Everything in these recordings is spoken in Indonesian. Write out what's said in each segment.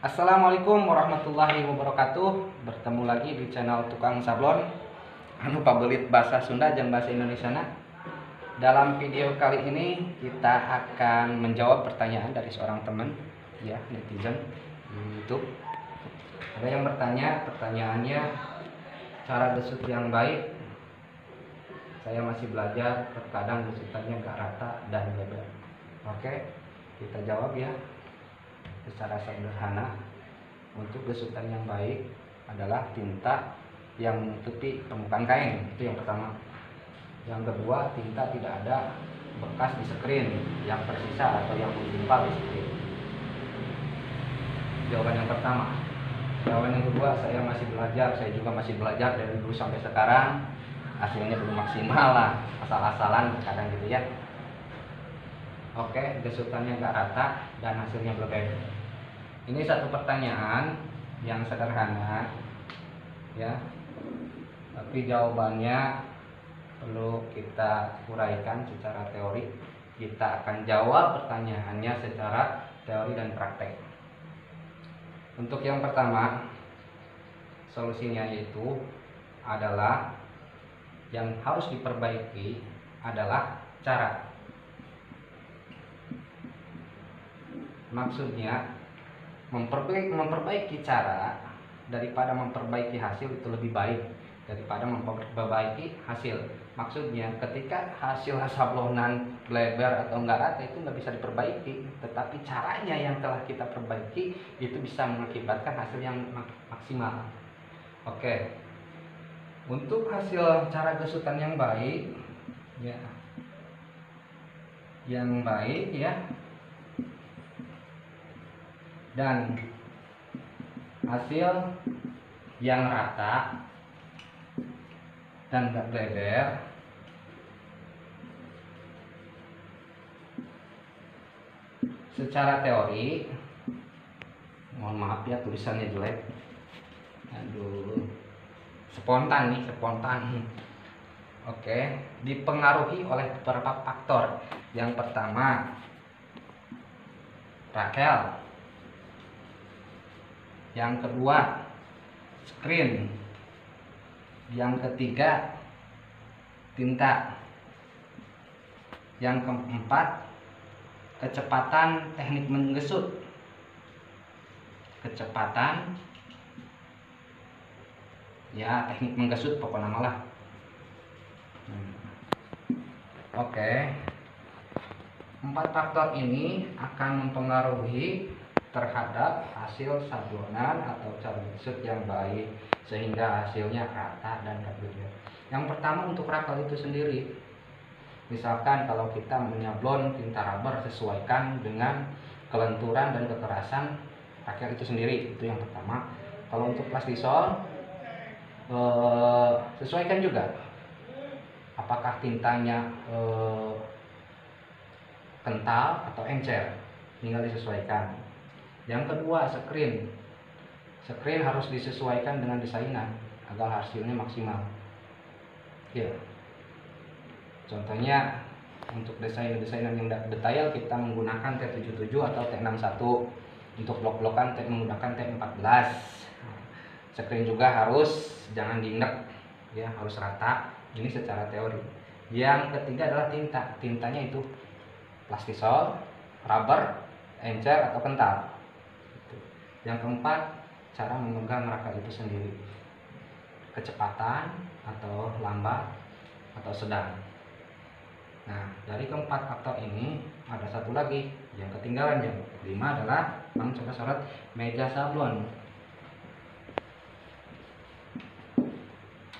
Assalamualaikum warahmatullahi wabarakatuh. Bertemu lagi di channel Tukang Sablon anu pabelit bahasa Sunda jeung bahasa Indonesia. Dalam video kali ini kita akan menjawab pertanyaan dari seorang teman ya, netizen di YouTube. Ada yang bertanya, pertanyaannya, cara gesut yang baik. Saya masih belajar, terkadang gesutannya gak rata dan lebar. Oke, kita jawab ya. Secara sederhana, untuk gesutan yang baik adalah tinta yang menutupi permukaan kain, itu yang pertama. Yang kedua, tinta tidak ada bekas di screen yang tersisa atau yang menggumpal di screen. Jawaban yang pertama. Jawaban yang kedua, saya masih belajar, saya juga masih belajar dari dulu sampai sekarang. Hasilnya belum maksimal lah, asal-asalan kadang gitu ya. Oke, gesutannya nggak rata dan hasilnya berbeda. Ini satu pertanyaan yang sederhana ya, tapi jawabannya perlu kita uraikan secara teori. Kita akan jawab pertanyaannya secara teori dan praktek. Untuk yang pertama, solusinya itu adalah yang harus diperbaiki adalah cara. Maksudnya memperbaiki cara daripada memperbaiki hasil itu lebih baik daripada memperbaiki hasil. Maksudnya ketika hasil sablonan bleber atau enggak rata itu nggak bisa diperbaiki, tetapi caranya yang telah kita perbaiki itu bisa mengakibatkan hasil yang maksimal. Oke, untuk hasil cara gesutan yang baik ya, dan hasil yang rata dan gak bleber secara teori, mohon maaf ya tulisannya jelek, aduh, spontan. Oke, dipengaruhi oleh beberapa faktor. Yang pertama, rakel. Yang kedua, screen. Yang ketiga, tinta. Yang keempat, kecepatan teknik menggesut. Kecepatan ya, teknik menggesut pokoknya malah. Oke, 4 faktor ini akan mempengaruhi terhadap hasil sablonan atau cara gesut yang baik sehingga hasilnya rata dan gak bleber. Yang pertama, untuk rakel itu sendiri. Misalkan kalau kita menyablon tinta rubber, sesuaikan dengan kelenturan dan kekerasan rakel itu sendiri, itu yang pertama. Kalau untuk plastisol, sesuaikan juga apakah tintanya kental atau encer, tinggal disesuaikan. Yang kedua, screen harus disesuaikan dengan desainan agar hasilnya maksimal ya. Contohnya untuk desainan yang detail kita menggunakan T77 atau T61, untuk blok-blokan menggunakan T14. Screen juga harus jangan diindek ya, harus rata. Ini secara teori. Yang ketiga adalah tintanya itu plastisol, rubber, encer atau kental. Yang keempat, cara memegang rakel itu sendiri, kecepatan atau lambat atau sedang. Nah, dari keempat faktor ini ada satu lagi yang ketinggalan. Yang kelima adalah coba sorot meja sablon.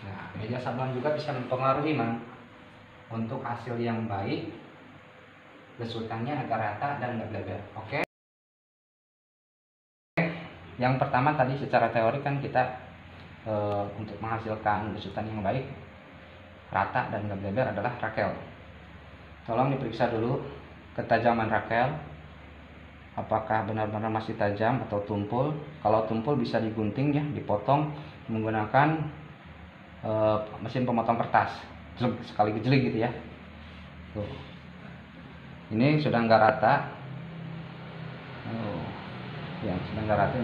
Nah, meja sablon juga bisa mempengaruhi untuk hasil yang baik, gesutannya agak rata dan gak bleber. Oke. Yang pertama tadi secara teori kan kita untuk menghasilkan gesutan yang baik, rata dan gak bleber adalah rakel. Tolong diperiksa dulu ketajaman rakel, apakah benar-benar masih tajam atau tumpul. Kalau tumpul bisa digunting ya, dipotong menggunakan mesin pemotong kertas, sekali gejlik gitu ya. Tuh. Ini sudah nggak rata. yang sedang nggak rata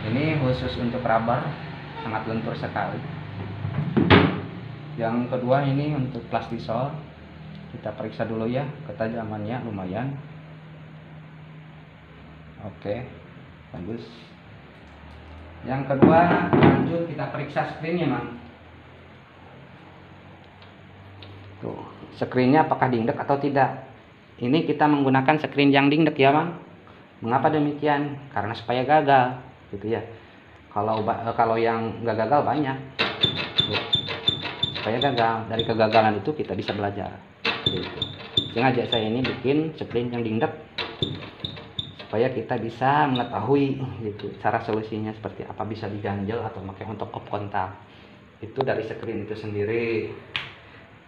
ini khusus untuk rubber, sangat lentur sekali. Yang kedua ini untuk plastisol, kita periksa dulu ya ketajamannya lumayan. Oke, bagus. Yang kedua lanjut kita periksa screennya, Mang. Tuh, screennya apakah dingdek atau tidak. Ini kita menggunakan screen yang dingdek ya, Mang. Mengapa demikian? Karena supaya gagal, gitu ya. Kalau yang nggak gagal banyak. Tuh, supaya gagal. Dari kegagalan itu kita bisa belajar. Gitu. Sengaja saya ini bikin screen yang dingdek supaya kita bisa mengetahui gitu cara solusinya seperti apa, bisa diganjel atau pakai untuk op kontak. Itu dari screen itu sendiri.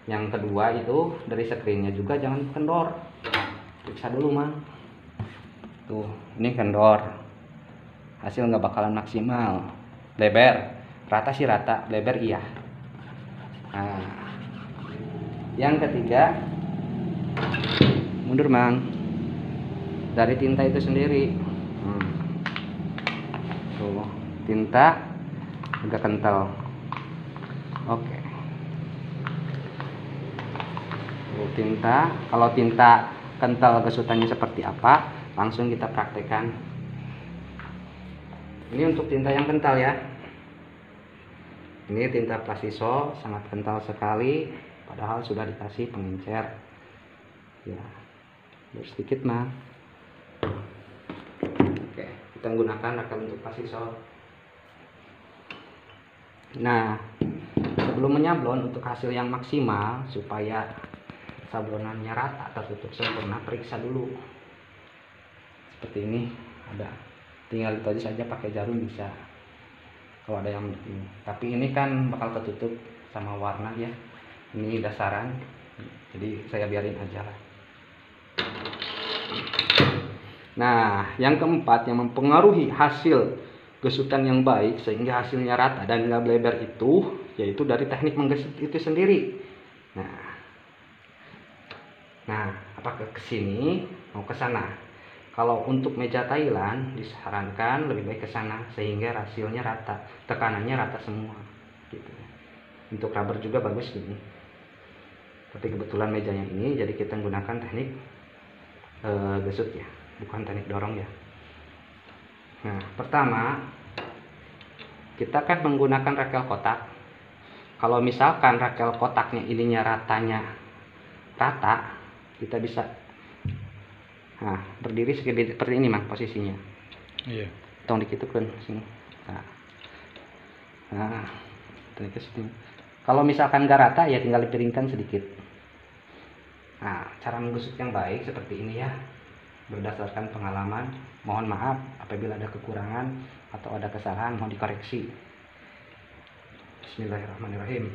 Yang kedua itu dari screennya juga jangan kendor, periksa dulu, Mang. Tuh, ini kendor, hasil nggak bakalan maksimal. Lebar rata sih rata, lebar iya. Nah, yang ketiga mundur, Mang, dari tinta itu sendiri. Tuh, tinta agak kental. Oke. Tuh, tinta, kalau tinta kental kesutannya seperti apa, langsung kita praktekkan. Ini untuk tinta yang kental ya. Ini tinta plastisol, sangat kental sekali, padahal sudah dikasih pengencer. Ya, sedikit mah. Oke, kita menggunakan rakel untuk plastisol. Nah, sebelum menyablon untuk hasil yang maksimal supaya sablonannya rata tertutup sempurna, periksa dulu. Seperti ini ada, tinggal itu aja saja pakai jarum bisa. Kalau ada yang ini, tapi ini kan bakal ketutup sama warna ya. Ini dasaran, jadi saya biarin aja lah. Nah, yang keempat yang mempengaruhi hasil gesutan yang baik sehingga hasilnya rata dan nggak bleber itu, yaitu dari teknik menggesut itu sendiri. Nah, apakah ke sini mau ke sana? Kalau untuk meja Thailand disarankan lebih baik ke sana sehingga hasilnya rata, tekanannya rata semua gitu. Untuk rubber juga bagus gini. Tapi kebetulan mejanya ini jadi kita menggunakan teknik gesut ya, bukan teknik dorong ya. Nah, pertama kita kan menggunakan rakel kotak. Kalau misalkan rakel kotaknya ininya ratanya rata, kita bisa berdiri seperti ini, Mang, posisinya. Iya. Tong dikitupkan sini. Kalau misalkan nggak rata ya tinggal dipiringkan sedikit. Nah, cara menggusut yang baik seperti ini ya. Berdasarkan pengalaman, mohon maaf apabila ada kekurangan atau ada kesalahan, mohon dikoreksi. Bismillahirrahmanirrahim.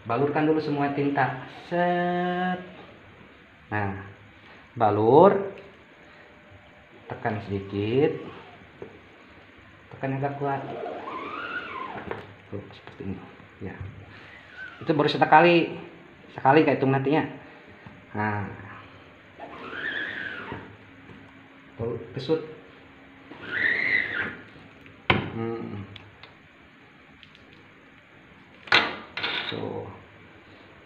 Balurkan dulu semua tinta. Set. Nah, balur, tekan sedikit, tekan agak kuat. Tuh, seperti ini ya. Itu baru sekali kayak hitung nantinya. Nah, kesut. Tuh.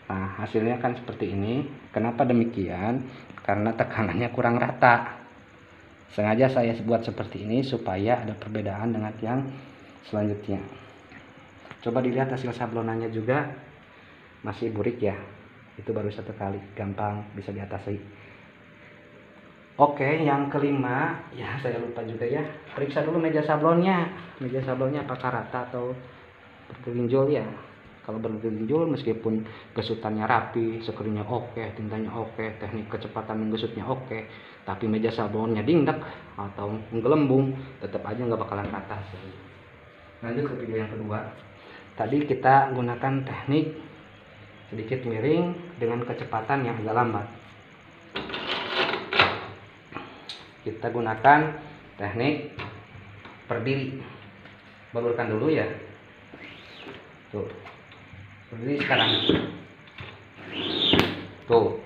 Nah, hasilnya kan seperti ini. Kenapa demikian? Karena tekanannya kurang rata. Sengaja saya buat seperti ini supaya ada perbedaan dengan yang selanjutnya. Coba dilihat hasil sablonannya juga masih burik ya. Itu baru satu kali, gampang bisa diatasi. Oke, yang kelima ya, saya lupa juga ya. Periksa dulu meja sablonnya. Meja sablonnya apakah rata atau bergelinjol ya. Kalau bergelinjol meskipun gesutannya rapi, screennya oke, tintanya oke, teknik kecepatan menggusutnya oke, tapi meja sablonnya dingdek atau menggelembung, tetap aja nggak bakalan rata. Lanjut ke video yang kedua. Tadi kita gunakan teknik sedikit miring dengan kecepatan yang agak lambat. Kita gunakan teknik berdiri. Balurkan dulu ya. Tuh. Berdiri sekarang. Tuh.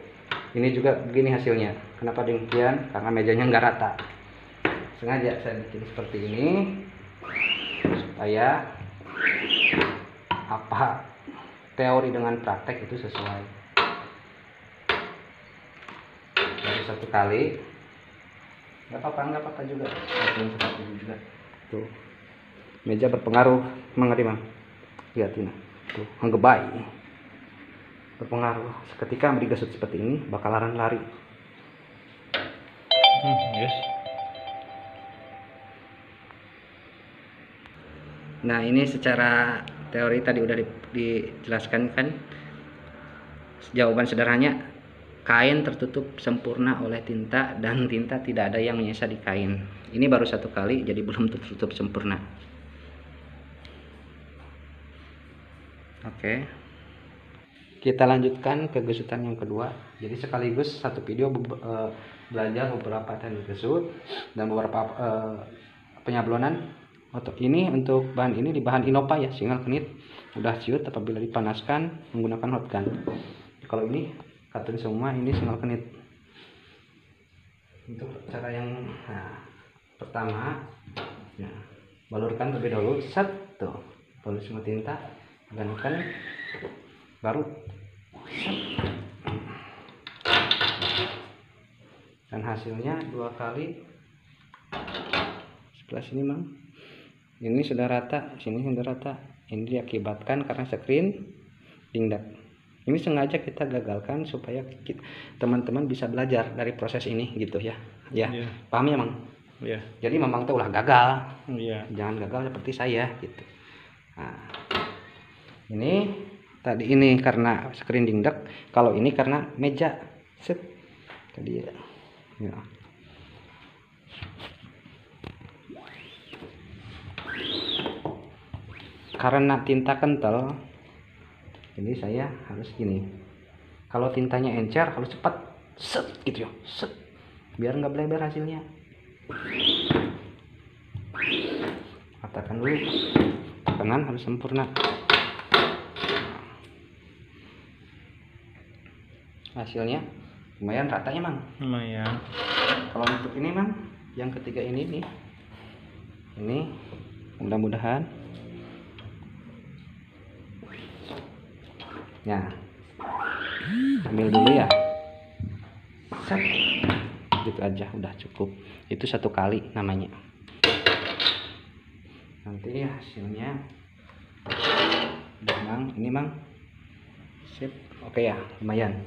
Ini juga begini hasilnya. Kenapa demikian? Karena mejanya nggak rata. sengaja saya bikin seperti ini supaya apa teori dengan praktek itu sesuai. Baru satu kali, nggak apa-apa juga. Seperti ini juga. Tuh, meja berpengaruh, mengerti bang? Lihat ini, tuh, menggebai. Berpengaruh. Seketika digesut seperti ini, bakal lari. Yes. Nah, ini secara teori tadi udah dijelaskan kan. Jawaban sederhananya, kain tertutup sempurna oleh tinta dan tinta tidak ada yang menyisa di kain. Ini baru satu kali, jadi belum tertutup sempurna. Oke. Kita lanjutkan ke gesutan yang kedua. Jadi sekaligus satu video belajar beberapa teknik gesut dan beberapa penyablonan. Ini untuk bahan ini di bahan Innova ya, single knit, udah ciut apabila dipanaskan menggunakan hot gun. Kalau ini katun semua, ini single knit. Untuk cara yang pertama, ya, balurkan terlebih dahulu, tuh, balur semua tinta, gankan, baru dan hasilnya 2 kali. Sebelah sini mang, ini sudah rata, sini sudah rata. Ini diakibatkan karena screen dingdap. Ini sengaja kita gagalkan supaya teman-teman bisa belajar dari proses ini gitu ya. Ya, yeah. Paham ya mang? Yeah. Jadi memang tuh ulah gagal. Yeah. Jangan gagal seperti saya gitu. Nah, ini tadi ini karena screen dingdap, kalau ini karena meja. Set. Tadi ya. Karena tinta kental, jadi saya harus gini. Kalau tintanya encer harus cepat, set gitu ya, set, biar nggak bleber hasilnya. Katakan dulu, tekanan harus sempurna. Hasilnya lumayan rata ya mang. Lumayan. Kalau untuk ini mang, yang ketiga ini nih, ini mudah-mudahan. Ya, ambil dulu ya. Set. Gitu aja, udah cukup. Itu satu kali namanya. Nanti hasilnya udah mang, ini mang. Sip. Oke ya, lumayan.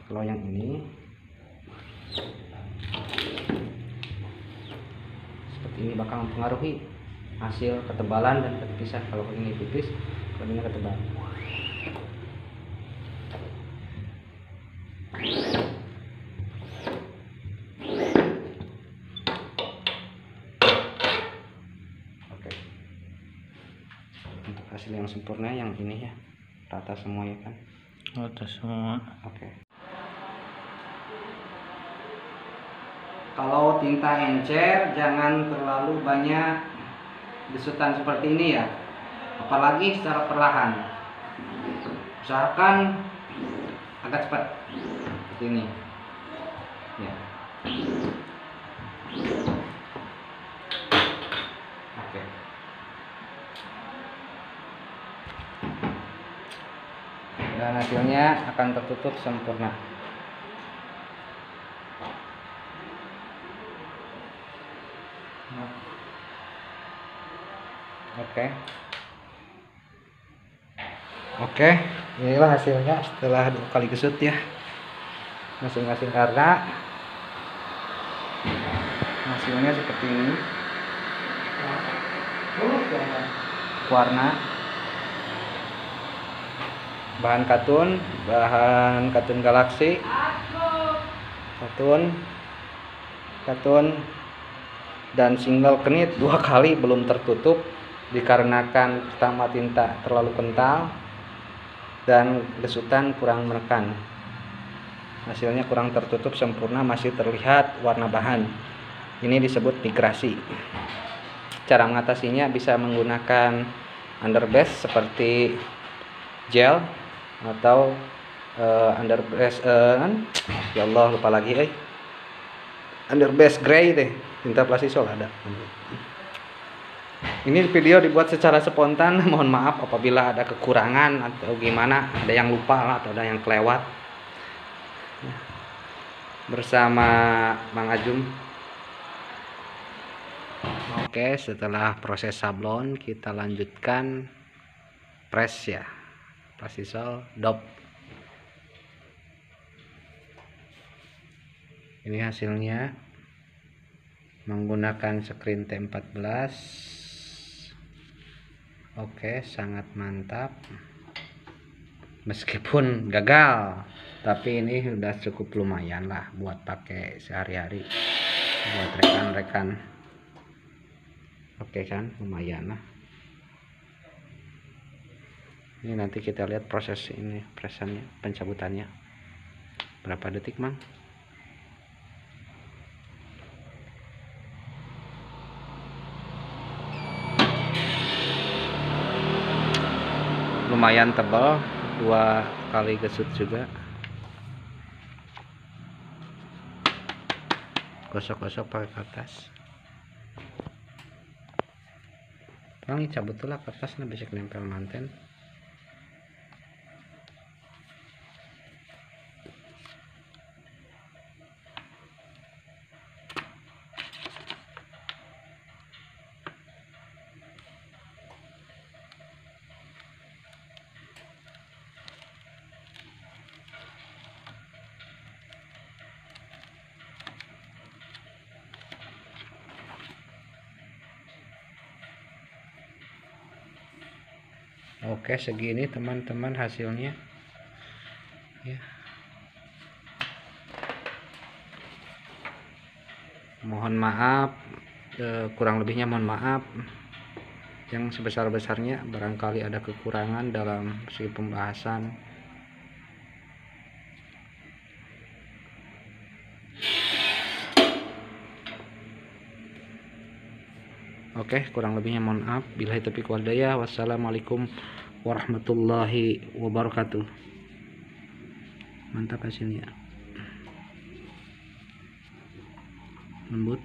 Kalau yang ini seperti ini bakal mempengaruhi hasil ketebalan dan terpisah. Kalau ini tipis, kalau ini ketebal. Oke. Untuk hasil yang sempurna yang ini ya, rata semua ya kan? Rata semua. Oke. Kalau tinta encer jangan terlalu banyak gesutan seperti ini ya, apalagi secara perlahan. Usahakan agak cepat seperti ini ya. Oke. Dan hasilnya akan tertutup sempurna. Oke, inilah hasilnya setelah 2 kali gesut ya, masing-masing karena hasilnya seperti ini. Warna bahan katun galaksi, katun dan single knit 2 kali belum tertutup dikarenakan pertama tinta terlalu kental dan gesutan kurang menekan. Hasilnya kurang tertutup sempurna, masih terlihat warna bahan. Ini disebut migrasi. Cara mengatasinya bisa menggunakan underbase seperti gel atau underbase ya Allah lupa lagi underbase gray deh, tinta plastisol ada. Ini video dibuat secara spontan, mohon maaf apabila ada kekurangan atau gimana, ada yang lupa lah atau ada yang kelewat. Bersama Mang Ajum. Oke, setelah proses sablon kita lanjutkan press ya, plastisol dop. Ini hasilnya menggunakan screen T14. Oke, sangat mantap. Meskipun gagal, tapi ini sudah cukup lumayan lah buat pakai sehari-hari buat rekan-rekan. Oke kan, lumayan lah. Ini nanti kita lihat proses ini, presannya, pencabutannya berapa detik, Mang? Lumayan tebal, 2 kali gesut juga. Gosok-gosok pakai kertas. Bang, cabut lah kertasnya, bisa nempel manten. Oke, segini teman-teman hasilnya ya. Mohon maaf, kurang lebihnya mohon maaf. Yang sebesar-besarnya barangkali ada kekurangan dalam segi pembahasan. Oke, kurang lebihnya mohon maaf. Billahi taufiq wal hidayah. Wassalamualaikum warahmatullahi wabarakatuh. Mantap hasilnya. Lembut.